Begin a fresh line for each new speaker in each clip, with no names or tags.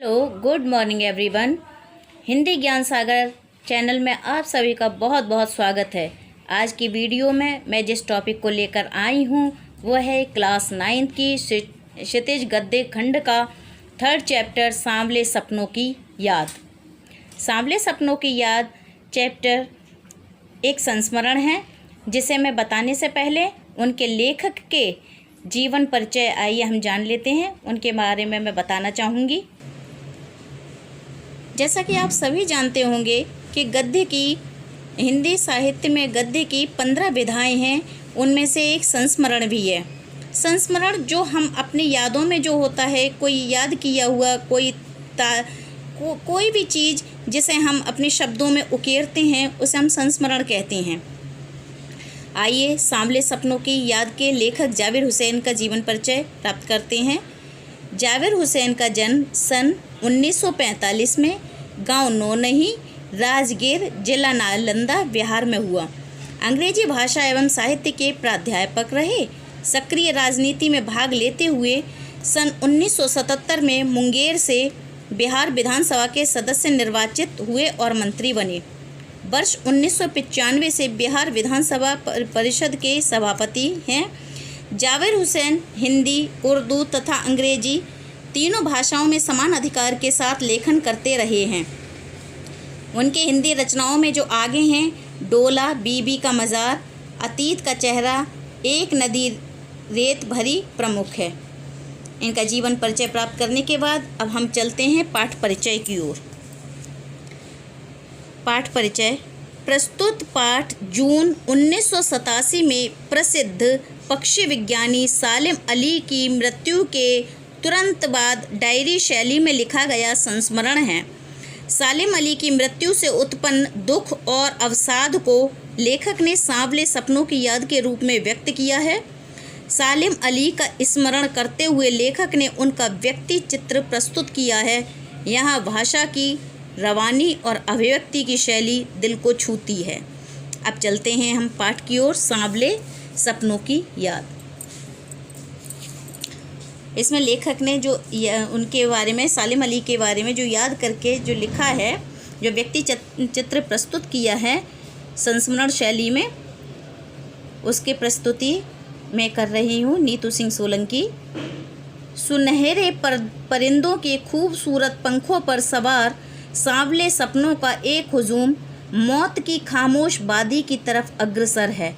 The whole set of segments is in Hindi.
Hello, good morning everyone. Hindi ज्ञान सागर चैनल में आप सभी का बहुत बहुत स्वागत है। आज की वीडियो में मैं जिस टॉपिक को लेकर आई हूँ वो है क्लास 9 की क्षितिज गद्य खंड का 3rd चैप्टर सांवले सपनों की याद। सांवले सपनों की याद चैप्टर एक संस्मरण है जिसे मैं बताने से पहले उनके लेखक के जीवन परिचय आइए हम जान लेते हैं। उनके बारे में मैं बताना चाहूँगी। जैसा कि आप सभी जानते होंगे कि गद्य की हिंदी साहित्य में गद्य की 15 विधाएं हैं। उनमें से एक संस्मरण भी है। संस्मरण जो हम अपनी यादों में जो होता है, कोई याद किया हुआ कोई भी चीज़ जिसे हम अपने शब्दों में उकेरते हैं उसे हम संस्मरण कहते हैं। आइए सांवले सपनों की याद के लेखक जावेद हुसैन का जीवन परिचय प्राप्त करते हैं। जावेद हुसैन का जन्म सन 1945 में गांव नौनही, राजगीर, जिला नालंदा, बिहार में हुआ। अंग्रेजी भाषा एवं साहित्य के प्राध्यापक रहे। सक्रिय राजनीति में भाग लेते हुए सन 1977 में मुंगेर से बिहार विधानसभा के सदस्य निर्वाचित हुए और मंत्री बने। वर्ष 1995 से बिहार विधानसभा परिषद के सभापति हैं। जावेद हुसैन हिंदी, उर्दू तथा अंग्रेजी तीनों भाषाओं में समान अधिकार के साथ लेखन करते रहे हैं। उनके हिंदी रचनाओं में जो आगे हैं डोला, बीबी का मज़ार, अतीत का चेहरा, एक नदी रेत भरी प्रमुख है। इनका जीवन परिचय प्राप्त करने के बाद अब हम चलते हैं पाठ परिचय की ओर। पाठ परिचय। प्रस्तुत पाठ जून 1987 में प्रसिद्ध पक्षी विज्ञानी सालिम अली की मृत्यु के तुरंत बाद डायरी शैली में लिखा गया संस्मरण है। सालिम अली की मृत्यु से उत्पन्न दुख और अवसाद को लेखक ने सांवले सपनों की याद के रूप में व्यक्त किया है। सालिम अली का स्मरण करते हुए लेखक ने उनका व्यक्ति चित्र प्रस्तुत किया है। यहाँ भाषा की रवानी और अभिव्यक्ति की शैली दिल को छूती है। अब चलते हैं हम पाठ की ओर। सांवले सपनों की याद। इसमें लेखक ने जो उनके बारे में, सालिम अली के बारे में जो याद करके जो लिखा है, जो व्यक्ति चित्र प्रस्तुत किया है संस्मरण शैली में, उसके प्रस्तुति मैं कर रही हूँ नीतू सिंह सोलंकी। सुनहरे परिंदों के खूबसूरत पंखों पर सवार सांवले सपनों का एक हुजूम मौत की खामोश वादी की तरफ अग्रसर है।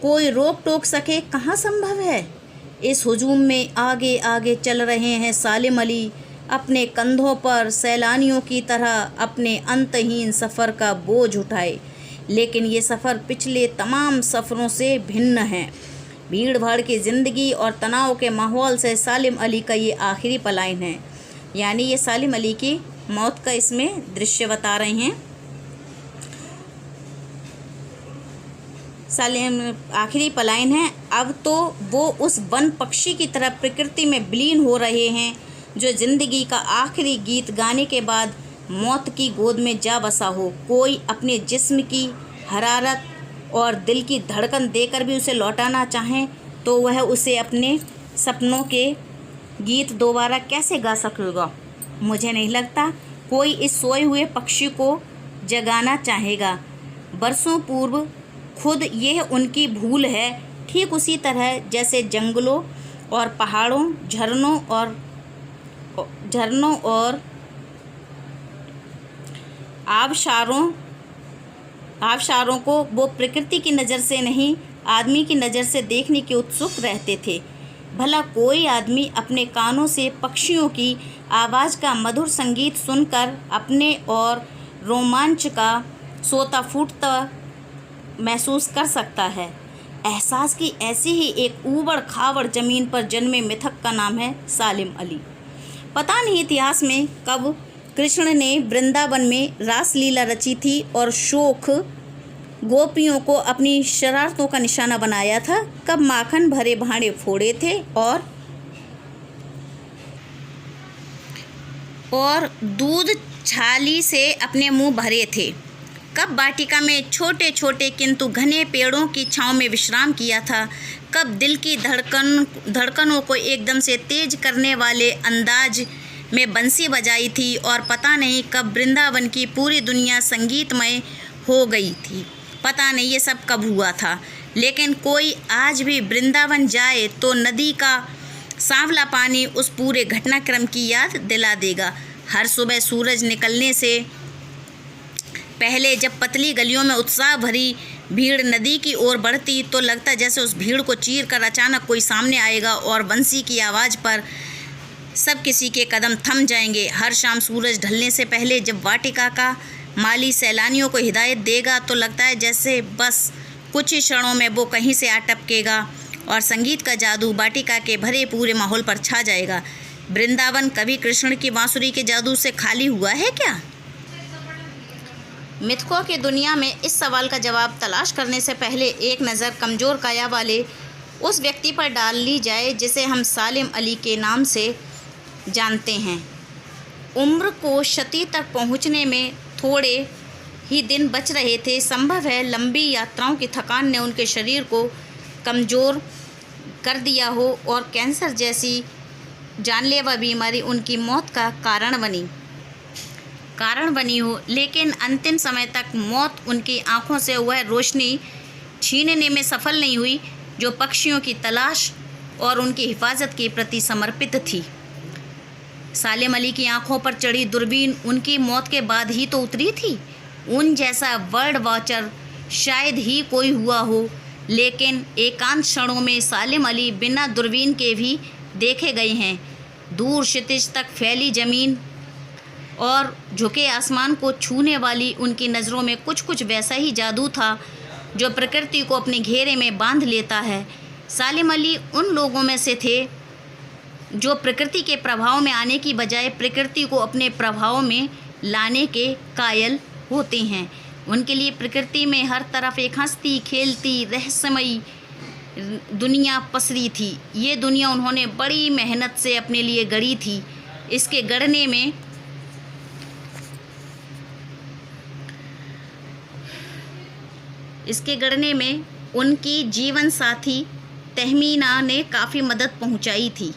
कोई रोक टोक सके कहाँ संभव है। इस हुजूम में आगे आगे चल रहे हैं सालिम अली, अपने कंधों पर सैलानियों की तरह अपने अंतहीन सफ़र का बोझ उठाए। लेकिन ये सफ़र पिछले तमाम सफ़रों से भिन्न है। भीड़ भाड़ की ज़िंदगी और तनाव के माहौल से सालिम अली का ये आखिरी पलायन है। यानी ये सालिम अली की मौत का इसमें दृश्य बता रहे हैं। सालिम आखिरी पलायन है। अब तो वो उस वन पक्षी की तरह प्रकृति में विलीन हो रहे हैं जो जिंदगी का आखिरी गीत गाने के बाद मौत की गोद में जा बसा हो। कोई अपने जिस्म की हरारत और दिल की धड़कन देकर भी उसे लौटाना चाहे तो वह उसे अपने सपनों के गीत दोबारा कैसे गा सकेगा। मुझे नहीं लगता कोई इस सोए हुए पक्षी को जगाना चाहेगा। बरसों पूर्व खुद यह उनकी भूल है, ठीक उसी तरह जैसे जंगलों और पहाड़ों, झरनों और आबशारों को वो प्रकृति की नज़र से नहीं, आदमी की नज़र से देखने के उत्सुक रहते थे। भला कोई आदमी अपने कानों से पक्षियों की आवाज़ का मधुर संगीत सुनकर अपने और रोमांच का सोता फूटता महसूस कर सकता है। एहसास की ऐसी ही एक ऊबड़ खाबड़ ज़मीन पर जन्मे मिथक का नाम है सालिम अली। पता नहीं इतिहास में कब कृष्ण ने वृंदावन में रासलीला रची थी और शोक गोपियों को अपनी शरारतों का निशाना बनाया था। कब माखन भरे भांडे फोड़े थे और दूध छाली से अपने मुंह भरे थे। कब वाटिका में छोटे छोटे किंतु घने पेड़ों की छांव में विश्राम किया था। कब दिल की धड़कनों को एकदम से तेज करने वाले अंदाज में बंसी बजाई थी और पता नहीं कब वृंदावन की पूरी दुनिया संगीतमय हो गई थी। पता नहीं ये सब कब हुआ था, लेकिन कोई आज भी वृंदावन जाए तो नदी का सांवला पानी उस पूरे घटनाक्रम की याद दिला देगा। हर सुबह सूरज निकलने से पहले जब पतली गलियों में उत्साह भरी भीड़ नदी की ओर बढ़ती तो लगता जैसे उस भीड़ को चीर कर अचानक कोई सामने आएगा और बंसी की आवाज़ पर सब किसी के कदम थम जाएंगे। हर शाम सूरज ढलने से पहले जब वाटिका का माली सैलानियों को हिदायत देगा तो लगता है जैसे बस कुछ ही क्षणों में वो कहीं से आ टपकेगा और संगीत का जादू वाटिका के भरे पूरे माहौल पर छा जाएगा। वृंदावन कभी कृष्ण की बांसुरी के जादू से खाली हुआ है क्या? मिथकों की दुनिया में इस सवाल का जवाब तलाश करने से पहले एक नज़र कमज़ोर काया वाले उस व्यक्ति पर डाल ली जाए जिसे हम सालिम अली के नाम से जानते हैं। उम्र को शती तक पहुंचने में थोड़े ही दिन बच रहे थे। संभव है लंबी यात्राओं की थकान ने उनके शरीर को कमज़ोर कर दिया हो और कैंसर जैसी जानलेवा बीमारी उनकी मौत का कारण बनी हो, लेकिन अंतिम समय तक मौत उनकी आंखों से वह रोशनी छीनने में सफल नहीं हुई जो पक्षियों की तलाश और उनकी हिफाजत के प्रति समर्पित थी। सालिम अली की आंखों पर चढ़ी दूरबीन उनकी मौत के बाद ही तो उतरी थी। उन जैसा बर्ड वॉचर शायद ही कोई हुआ हो, लेकिन एकांत क्षणों में सालिम अली बिना दूरबीन के भी देखे गए हैं। दूर क्षितिज तक फैली ज़मीन और झुके आसमान को छूने वाली उनकी नज़रों में कुछ वैसा ही जादू था जो प्रकृति को अपने घेरे में बांध लेता है। सालिम अली उन लोगों में से थे जो प्रकृति के प्रभाव में आने की बजाय प्रकृति को अपने प्रभाव में लाने के कायल होते हैं। उनके लिए प्रकृति में हर तरफ एक हंसती खेलती रहस्यमयी दुनिया पसरी थी। ये दुनिया उन्होंने बड़ी मेहनत से अपने लिए गढ़ी थी। इसके गढ़ने में उनकी जीवन साथी तहमीना ने काफ़ी मदद पहुंचाई थी।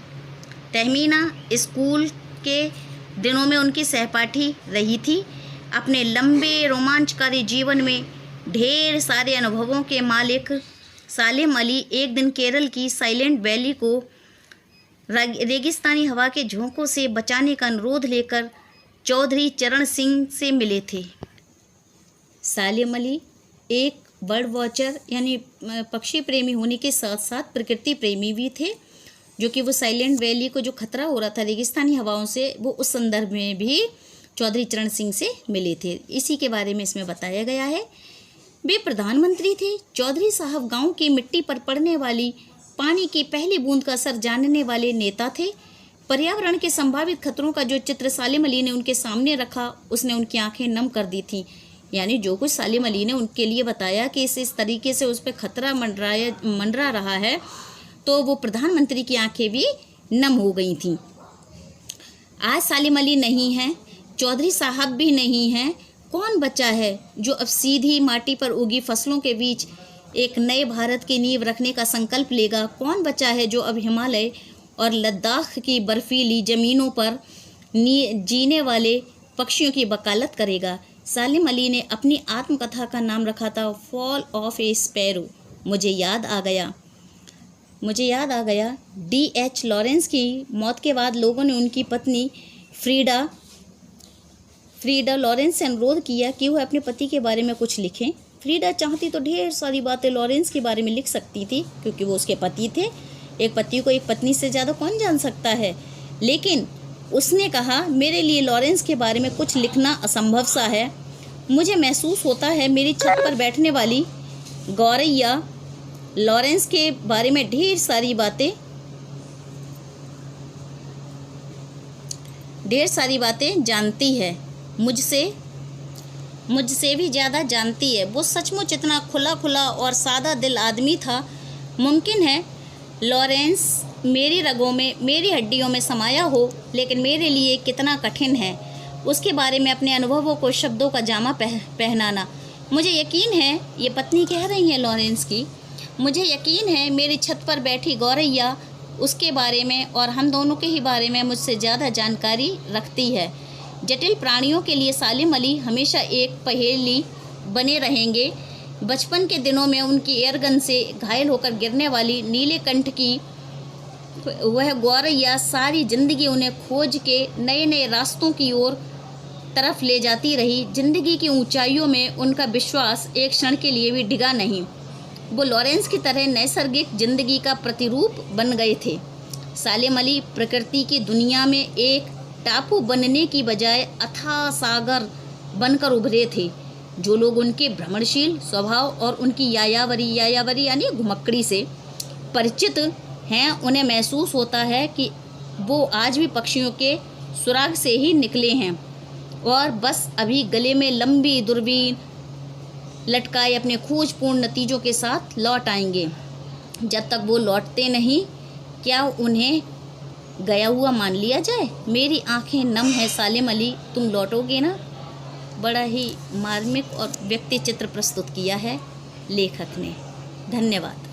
तहमीना स्कूल के दिनों में उनकी सहपाठी रही थी। अपने लंबे रोमांचकारी जीवन में ढेर सारे अनुभवों के मालिक सालिम अली एक दिन केरल की साइलेंट वैली को रेगिस्तानी हवा के झोंकों से बचाने का अनुरोध लेकर चौधरी चरण सिंह से मिले थे। सालिम अली एक बर्ड वॉचर यानी पक्षी प्रेमी होने के साथ साथ प्रकृति प्रेमी भी थे, जो कि वो साइलेंट वैली को जो खतरा हो रहा था रेगिस्तानी हवाओं से, वो उस संदर्भ में भी चौधरी चरण सिंह से मिले थे। इसी के बारे में इसमें बताया गया है। वे प्रधानमंत्री थे। चौधरी साहब गांव की मिट्टी पर पड़ने वाली पानी की पहली बूंद का असर जानने वाले नेता थे। पर्यावरण के संभावित खतरों का जो चित्र सालिम अली ने उनके सामने रखा, उसने उनकी आंखें नम कर दी थीं। यानी जो कुछ सालिम अली ने उनके लिए बताया कि इस तरीके से उस पर खतरा मंडरा रहा है, तो वो प्रधानमंत्री की आंखें भी नम हो गई थीं। आज सालिम अली नहीं हैं, चौधरी साहब भी नहीं हैं। कौन बचा है जो अब सीधी माटी पर उगी फसलों के बीच एक नए भारत की नींव रखने का संकल्प लेगा? कौन बचा है जो अब हिमालय और लद्दाख की बर्फीली ज़मीनों पर जीने वाले पक्षियों की वकालत करेगा? सालिम अली ने अपनी आत्मकथा का नाम रखा था फॉल ऑफ ए स्पैरो। मुझे याद आ गया D.H. लॉरेंस की मौत के बाद लोगों ने उनकी पत्नी फ्रीडा लॉरेंस से अनुरोध किया कि वह अपने पति के बारे में कुछ लिखें। फ्रीडा चाहती तो ढेर सारी बातें लॉरेंस के बारे में लिख सकती थी, क्योंकि वो उसके पति थे। एक पति को एक पत्नी से ज़्यादा कौन जान सकता है, लेकिन उसने कहा मेरे लिए लॉरेंस के बारे में कुछ लिखना असंभव सा है। मुझे महसूस होता है मेरी छत पर बैठने वाली गौरैया लॉरेंस के बारे में ढेर सारी बातें जानती है, मुझसे भी ज़्यादा जानती है। वो सचमुच इतना खुला और सादा दिल आदमी था। मुमकिन है लॉरेंस मेरी रगों में, मेरी हड्डियों में समाया हो, लेकिन मेरे लिए कितना कठिन है उसके बारे में अपने अनुभवों को शब्दों का जामा पहनाना। मुझे यकीन है, ये पत्नी कह रही है लॉरेंस की, मुझे यकीन है मेरी छत पर बैठी गौरैया उसके बारे में और हम दोनों के ही बारे में मुझसे ज़्यादा जानकारी रखती है। जटिल प्राणियों के लिए सालिम अली हमेशा एक पहेली बने रहेंगे। बचपन के दिनों में उनकी एयरगन से घायल होकर गिरने वाली नीले कंठ की वह गौरैया सारी ज़िंदगी उन्हें खोज के नए नए रास्तों की ओर तरफ ले जाती रही। ज़िंदगी की ऊंचाइयों में उनका विश्वास एक क्षण के लिए भी डिगा नहीं। वो लॉरेंस की तरह नैसर्गिक ज़िंदगी का प्रतिरूप बन गए थे। सालिम अली प्रकृति की दुनिया में एक टापू बनने की बजाय अथाह सागर बनकर उभरे थे। जो लोग उनके भ्रमणशील स्वभाव और उनकी यायावरी यानी घुमक्कड़ी से परिचित हैं, उन्हें महसूस होता है कि वो आज भी पक्षियों के सुराग से ही निकले हैं और बस अभी गले में लंबी दूरबीन लटकाए अपने खोजपूर्ण नतीजों के साथ लौट आएंगे। जब तक वो लौटते नहीं, क्या उन्हें गया हुआ मान लिया जाए? मेरी आंखें नम है सालिम अली, तुम लौटोगे ना? बड़ा ही मार्मिक और व्यक्ति चित्र प्रस्तुत किया है लेखक ने। धन्यवाद।